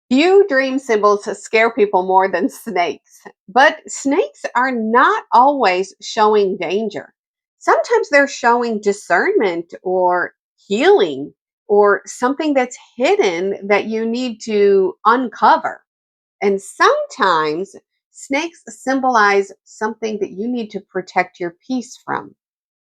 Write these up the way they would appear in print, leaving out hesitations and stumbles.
Few dream symbols scare people more than snakes, but snakes are not always showing danger. Sometimes they're showing discernment or healing or something that's hidden that you need to uncover. And sometimes snakes symbolize something that you need to protect your peace from.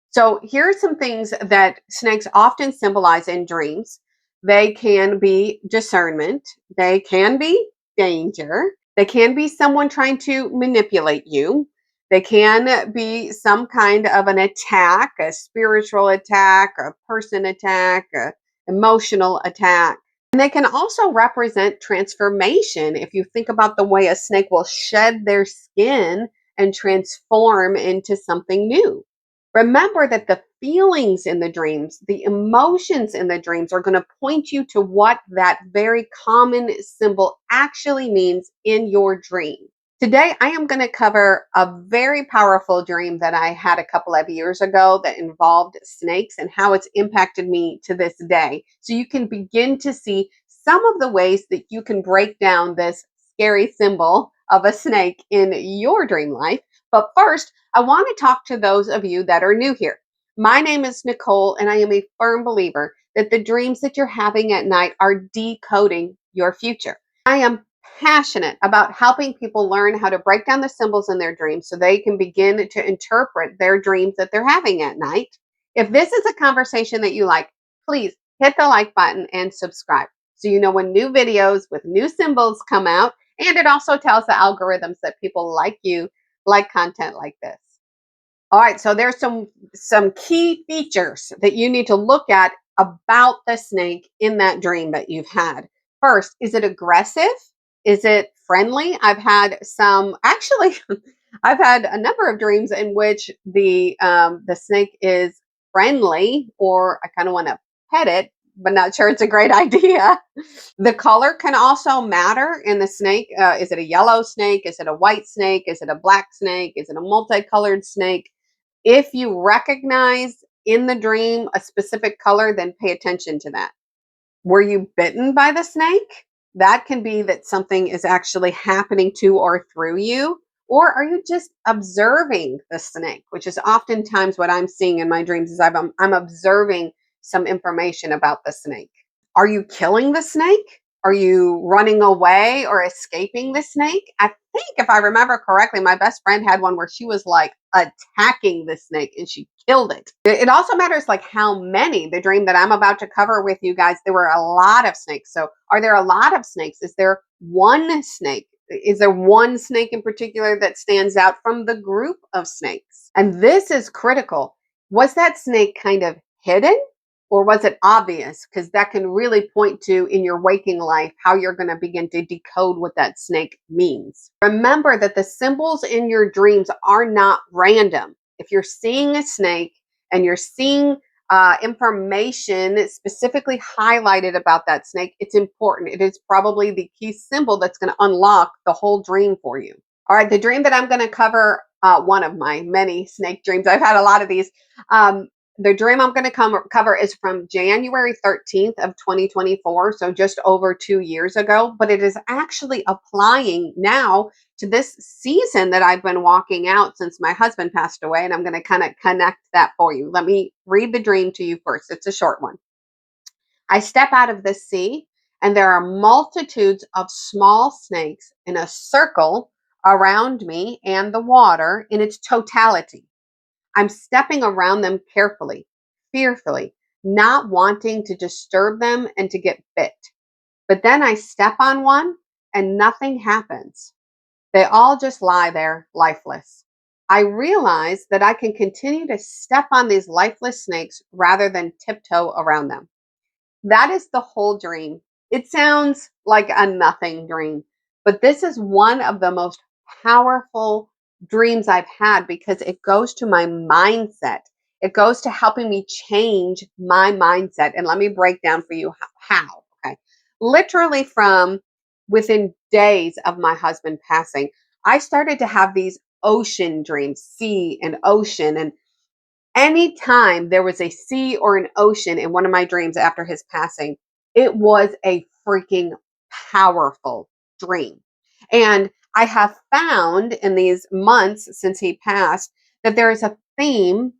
So here are some things that snakes often symbolize in dreams. They can be discernment, they can be danger, they can be someone trying to manipulate you, they can be some kind of an attack, a spiritual attack, a person attack, a emotional attack. And they can also represent transformation. If you think about the way a snake will shed their skin and transform into something new. Remember that the feelings in the dreams, the emotions in the dreams are going to point you to what that very common symbol actually means in your dream. Today, I am going to cover a very powerful dream that I had a couple of years ago that involved snakes and how it's impacted me to this day. So you can begin to see some of the ways that you can break down this scary symbol of a snake in your dream life. But first, I want to talk to those of you that are new here. My name is Nicole, and I am a firm believer that the dreams that you're having at night are decoding your future. I am passionate about helping people learn how to break down the symbols in their dreams so they can begin to interpret their dreams that they're having at night. If this is a conversation that you like, please hit the like button and subscribe so you know when new videos with new symbols come out. And it also tells the algorithms that people like you like content like this. All right, so there's some key features that you need to look at about the snake in that dream that you've had. First, is it aggressive? Is it friendly? I've had some actually. I've had a number of dreams in which the snake is friendly, or I kind of want to pet it, but not sure it's a great idea. The color can also matter in the snake. Is it a yellow snake? Is it a white snake? Is it a black snake? Is it a multicolored snake? If you recognize in the dream a specific color, then pay attention to that. Were you bitten by the snake? That can be that something is actually happening to or through you. Or are you just observing the snake, which is oftentimes what I'm seeing in my dreams is I'm observing some information about the snake. Are you killing the snake? Are you running away or escaping the snake? I think if I remember correctly, my best friend had one where she was like attacking the snake and she killed it. It also matters like how many. The dream that I'm about to cover with you guys, there were a lot of snakes. So are there a lot of snakes? Is there one snake? Is there one snake in particular that stands out from the group of snakes? And this is critical. Was that snake kind of hidden? Or was it obvious? Because that can really point to in your waking life how you're going to begin to decode what that snake means. Remember that the symbols in your dreams are not random. If you're seeing a snake and you're seeing information specifically highlighted about that snake, it's important. It is probably the key symbol that's going to unlock the whole dream for you. All right, the dream that I'm going to cover, one of my many snake dreams, I've had a lot of these. The dream I'm going to cover is from January 13th of 2024, so just over 2 years ago, but it is actually applying now to this season that I've been walking out since my husband passed away, and I'm going to kind of connect that for you. Let me read the dream to you first. It's a short one. I step out of the sea, and there are multitudes of small snakes in a circle around me and the water in its totality. I'm stepping around them carefully, fearfully, not wanting to disturb them and to get bit. But then I step on one and nothing happens. They all just lie there, lifeless. I realize that I can continue to step on these lifeless snakes rather than tiptoe around them. That is the whole dream. It sounds like a nothing dream, but this is one of the most powerful dreams I've had because it goes to my mindset. It goes to helping me change my mindset. And let me break down for you how. Okay. Literally from within days of my husband passing, I started to have these ocean dreams, sea and ocean. And anytime there was a sea or an ocean in one of my dreams after his passing, it was a freaking powerful dream. And I have found in these months since he passed that there is a theme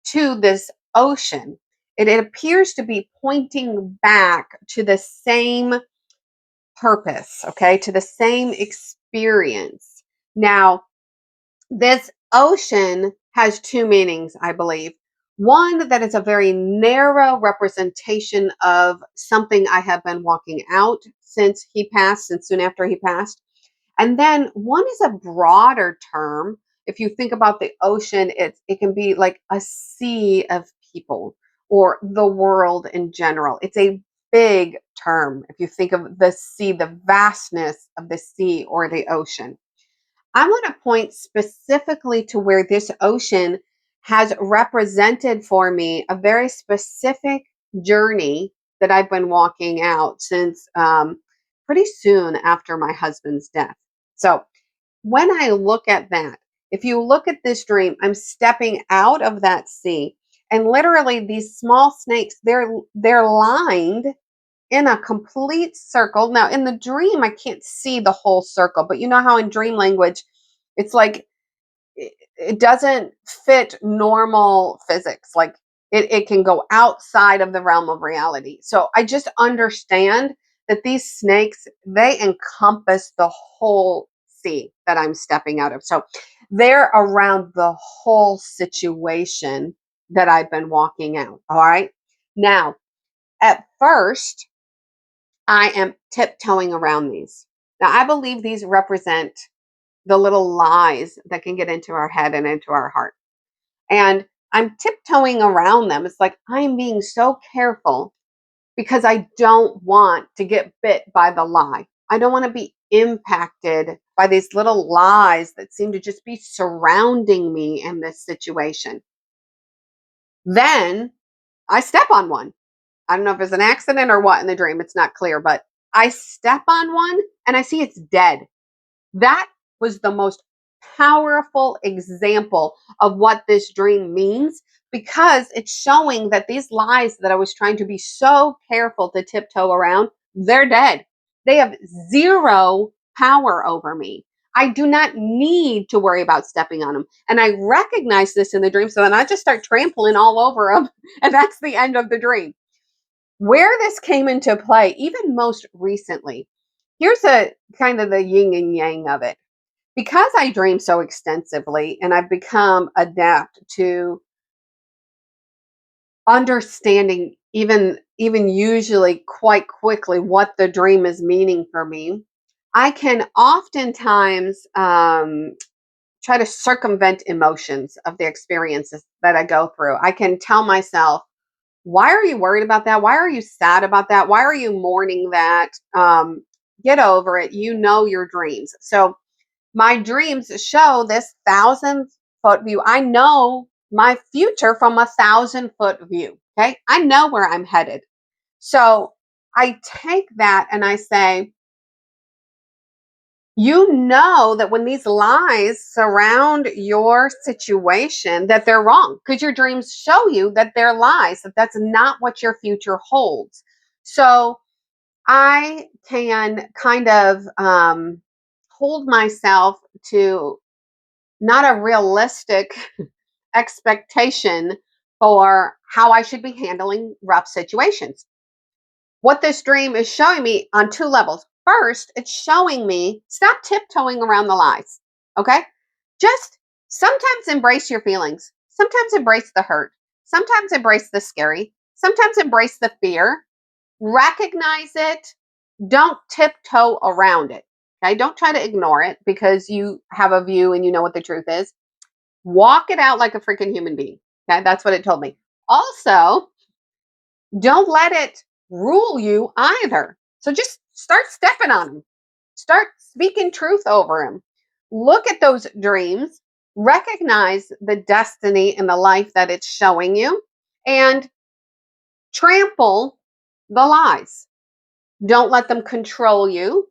to this ocean. It appears to be pointing back to the same purpose, okay, to the same experience. Now, this ocean has two meanings, I believe. One that is a very narrow representation of something I have been walking out since he passed, since soon after he passed. And then one is a broader term. If you think about the ocean, it can be like a sea of people or the world in general. It's a big term if you think of the sea, the vastness of the sea or the ocean. I want to point specifically to where this ocean has represented for me a very specific journey that I've been walking out since pretty soon after my husband's death. So, when I look at that, if you look at this dream, I'm stepping out of that sea, and literally these small snakes, they're lined in a complete circle. Now, in the dream, I can't see the whole circle, but you know how in dream language, it's like it doesn't fit normal physics. Like it can go outside of the realm of reality. So I just understand that these snakes, they encompass the whole sea that I'm stepping out of. So they're around the whole situation that I've been walking out. All right. Now, at first, I am tiptoeing around these. Now, I believe these represent the little lies that can get into our head and into our heart. And I'm tiptoeing around them. It's like I'm being so careful because I don't want to get bit by the lie. I don't want to be impacted by these little lies that seem to just be surrounding me in this situation. Then I step on one. I don't know if it's an accident or what in the dream. It's not clear, but I step on one and I see it's dead. That was the most powerful example of what this dream means because it's showing that these lies that I was trying to be so careful to tiptoe around, they're dead. They have zero power over me. I do not need to worry about stepping on them. And I recognize this in the dream. So then I just start trampling all over them. And that's the end of the dream. Where this came into play, even most recently, here's a kind of the yin and yang of it. Because I dream so extensively and I've become adept to understanding even usually quite quickly what the dream is meaning for me, I can oftentimes try to circumvent emotions of the experiences that I go through. I can tell myself, why are you worried about that? Why are you sad about that? Why are you mourning that? Get over it. You know your dreams. So my dreams show this 1,000-foot view. I know my future from a 1,000-foot view. Okay. I know where I'm headed. So I take that and I say, you know that when these lies surround your situation that they're wrong because your dreams show you that they're lies, that that's not what your future holds. So I can kind of hold myself to not a realistic expectation for how I should be handling rough situations. What this dream is showing me on two levels. First, it's showing me stop tiptoeing around the lies. Okay? Just sometimes embrace your feelings. Sometimes embrace the hurt. Sometimes embrace the scary. Sometimes embrace the fear. Recognize it. Don't tiptoe around it. Okay? Don't try to ignore it because you have a view and you know what the truth is. Walk it out like a freaking human being. Okay? That's what it told me. Also, don't let it rule you either. So just start stepping on them. Start speaking truth over them. Look at those dreams, recognize the destiny and the life that it's showing you, and trample the lies. Don't let them control you.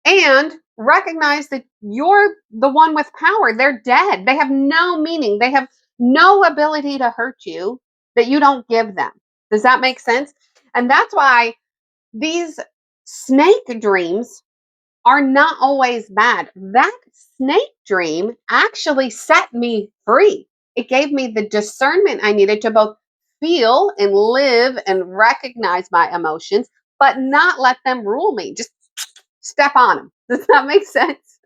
And recognize that you're the one with power. They're dead. They have no meaning. They have no ability to hurt you that you don't give them. Does that make sense? And that's why these Snake dreams are not always bad. That snake dream actually set me free. It gave me the discernment I needed to both feel and live and recognize my emotions, but not let them rule me. Just step on them. Does that make sense?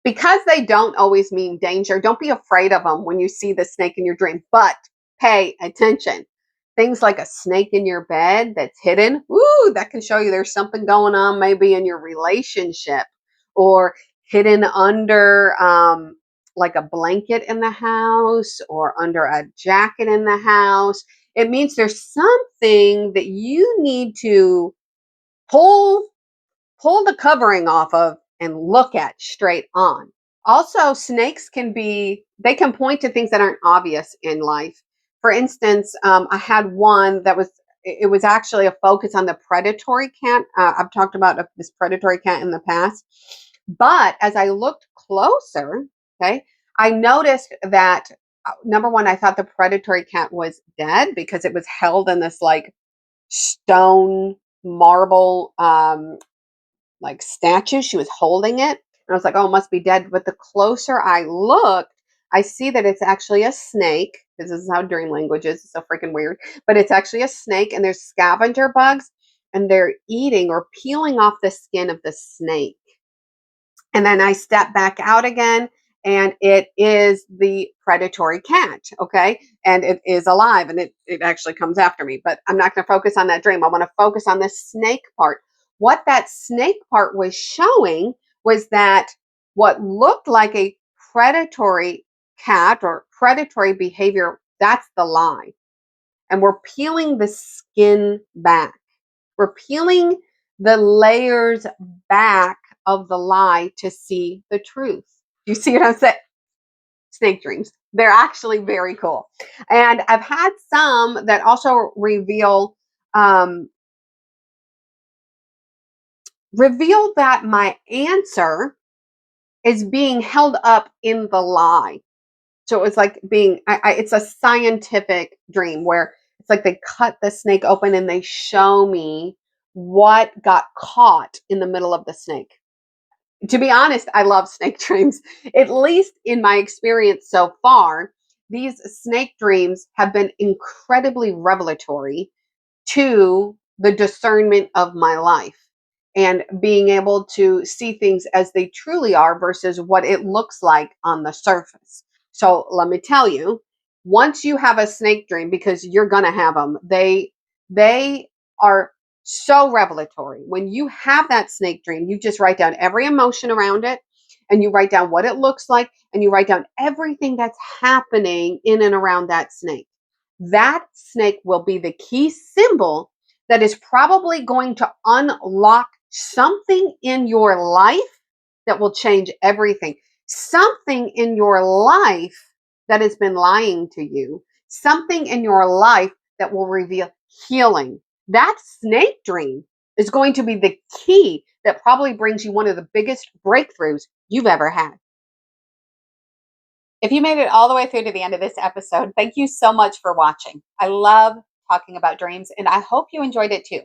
Because they don't always mean danger, don't be afraid of them when you see the snake in your dream, but pay attention. Things like a snake in your bed that's hidden, ooh, that can show you there's something going on maybe in your relationship, or hidden under like a blanket in the house or under a jacket in the house. It means there's something that you need to pull pull the covering off of and look at straight on. Also, snakes they can point to things that aren't obvious in life. For instance, I had one that it was actually a focus on the predatory cat. I've talked about this predatory cat in the past. But as I looked closer, okay, I noticed that number one, I thought the predatory cat was dead because it was held in this like stone marble like statue. She was holding it. And I was like, oh, it must be dead. But the closer I looked, I see that it's actually a snake. This is how dream language is. It's so freaking weird. But it's actually a snake, and there's scavenger bugs, and they're eating or peeling off the skin of the snake. And then I step back out again, and it is the predatory cat, okay? And it is alive, and it actually comes after me. But I'm not going to focus on that dream. I want to focus on the snake part. What that snake part was showing was that what looked like a predatory cat or predatory behavior, that's the lie. And we're peeling the skin back. We're peeling the layers back of the lie to see the truth. You see what I'm saying? Snake dreams. They're actually very cool. And I've had some that also um, reveal that my answer is being held up in the lie. So it was like it's a scientific dream where it's like they cut the snake open and they show me what got caught in the middle of the snake. To be honest, I love snake dreams. At least in my experience so far, these snake dreams have been incredibly revelatory to the discernment of my life and being able to see things as they truly are versus what it looks like on the surface. So let me tell you, once you have a snake dream, because you're going to have them, they are so revelatory. When you have that snake dream, you just write down every emotion around it, and you write down what it looks like, and you write down everything that's happening in and around that snake. That snake will be the key symbol that is probably going to unlock something in your life that will change everything. Something in your life that has been lying to you. Something in your life that will reveal healing. That snake dream is going to be the key that probably brings you one of the biggest breakthroughs you've ever had. If you made it all the way through to the end of this episode, thank you so much for watching. I love talking about dreams, and I hope you enjoyed it too.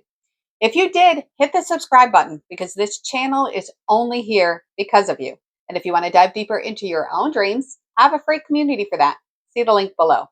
If you did, hit the subscribe button because this channel is only here because of you. And if you want to dive deeper into your own dreams, I have a free community for that. See the link below.